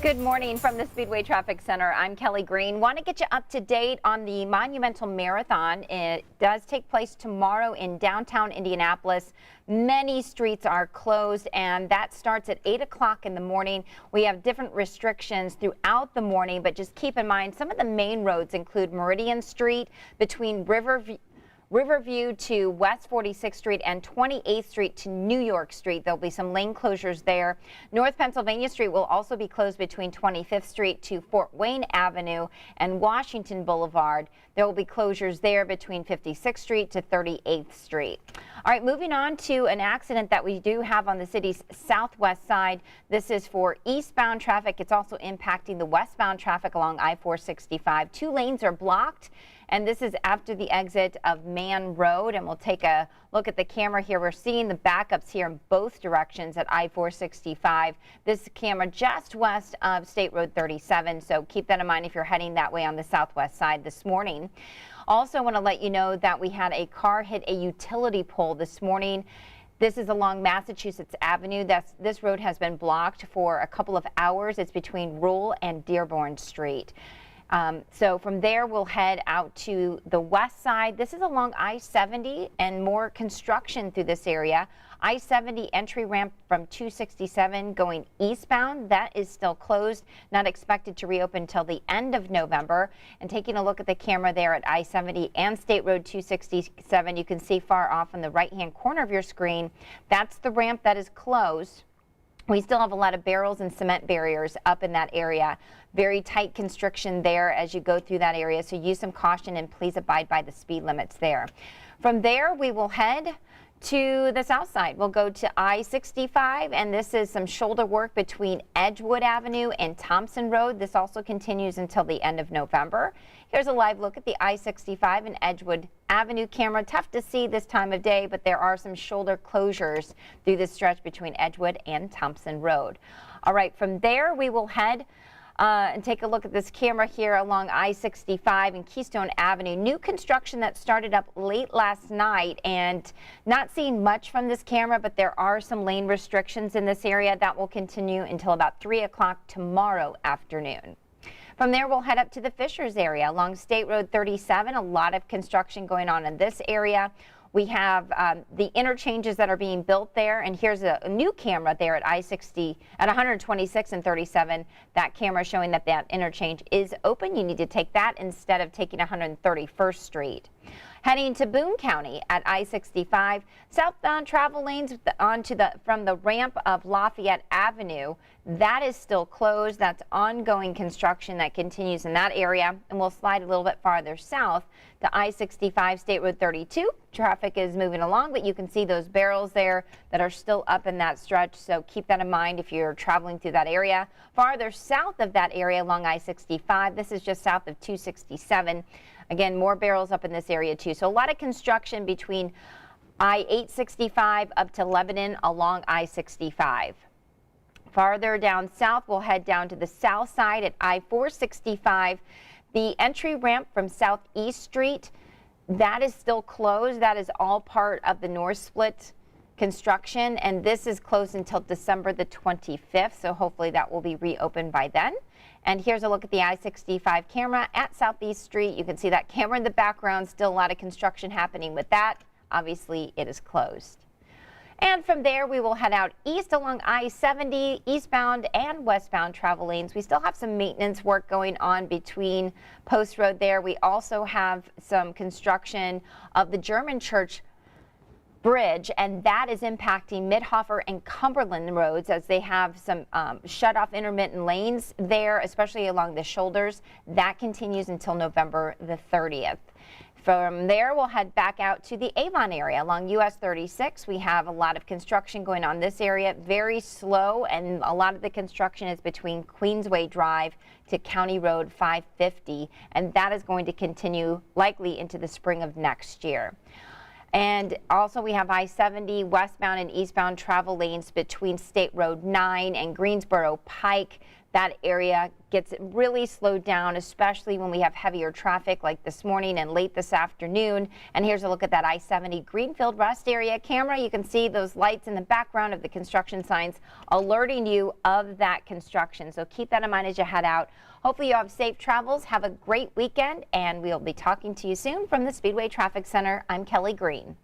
Good morning from the Speedway Traffic Center. I'm Kelly Green. Want to get you up to date on the Monumental Marathon. It does take place tomorrow in downtown Indianapolis. Many streets are closed, and that starts at 8 o'clock in the morning. We have different restrictions throughout the morning, but just keep in mind some of the main roads include Meridian Street between Riverview to West 46th Street and 28th Street to New York Street. There'll be some lane closures there. North Pennsylvania Street will also be closed between 25th Street to Fort Wayne Avenue and Washington Boulevard. There will be closures there between 56th Street to 38th Street. All right, moving on to an accident that we do have on the city's southwest side. This is for eastbound traffic. It's also impacting the westbound traffic along I-465. Two lanes are blocked, and this is after the exit of Man Road. And we'll take a look at the camera here. We're seeing the backups here in both directions at I-465. This camera just west of State Road 37, so keep that in mind if you're heading that way on the southwest side this morning. Also want to let you know that we had a car hit a utility pole this morning. This is along Massachusetts Avenue. This road has been blocked for a couple of hours. It's between Rule and Dearborn Street. So from there, we'll head out to the west side. This is along I-70 and more construction through this area. I-70 entry ramp from 267 going eastbound, that is still closed, not expected to reopen until the end of November. And taking a look at the camera there at I-70 and State Road 267, you can see far off in the right-hand corner of your screen, that's the ramp that is closed. We still have a lot of barrels and cement barriers up in that area. Very tight constriction there as you go through that area, so use some caution and please abide by the speed limits there. From there, we will head to the south side. We'll go to I-65, and this is some shoulder work between Edgewood Avenue and Thompson Road. This also continues until the end of November. Here's a live look at the I-65 and Edgewood Avenue camera. Tough to see this time of day, but there are some shoulder closures through this stretch between Edgewood and Thompson Road. All right, from there we will head and take a look at this camera here along I-65 and Keystone Avenue. New construction that started up late last night, and not seeing much from this camera, but there are some lane restrictions in this area that will continue until about 3 o'clock tomorrow afternoon. From there, we'll head up to the Fishers area along State Road 37. A lot of construction going on in this area. We have the interchanges that are being built there, and here's a new camera there at I-60 at 126 and 37. That camera showing that that interchange is open. You need to take that instead of taking 131st Street. Heading to Boone County at I-65, southbound travel lanes from the ramp of Lafayette Avenue. That is still closed. That's ongoing construction that continues in that area. And we'll slide a little bit farther south to I-65 State Road 32. Traffic is moving along, but you can see those barrels there that are still up in that stretch. So keep that in mind if you're traveling through that area. Farther south of that area along I-65, this is just south of 267. Again, more barrels up in this area too. So a lot of construction between I-865 up to Lebanon along I-65. Farther down south, we'll head down to the south side at I-465. The entry ramp from Southeast Street, that is still closed. That is all part of the North Split construction, and this is closed until December the 25th, so hopefully that will be reopened by then. And here's a look at the I-65 camera at Southeast Street. You can see that camera in the background. Still a lot of construction happening with that. Obviously, it is closed. And from there, we will head out east along I-70, eastbound and westbound travel lanes. We still have some maintenance work going on between Post Road there. We also have some construction of the German Church Bridge, and that is impacting Midhofer and Cumberland roads as they have some shut off intermittent lanes there, especially along the shoulders. That continues until November the 30th. From there, we'll head back out to the Avon area along US 36. We have a lot of construction going on this area, very slow, and a lot of the construction is between Queensway Drive to County Road 550, and that is going to continue likely into the spring of next year. And also we have I-70 westbound and eastbound travel lanes between State Road 9 and Greensboro Pike. that area gets really slowed down, especially when we have heavier traffic like this morning and late this afternoon. And here's a look at that I-70 Greenfield Rust area camera. You can see those lights in the background of the construction signs alerting you of that construction. So keep that in mind as you head out. Hopefully you have safe travels. Have a great weekend, and we'll be talking to you soon from the Speedway Traffic Center. I'm Kelly Green.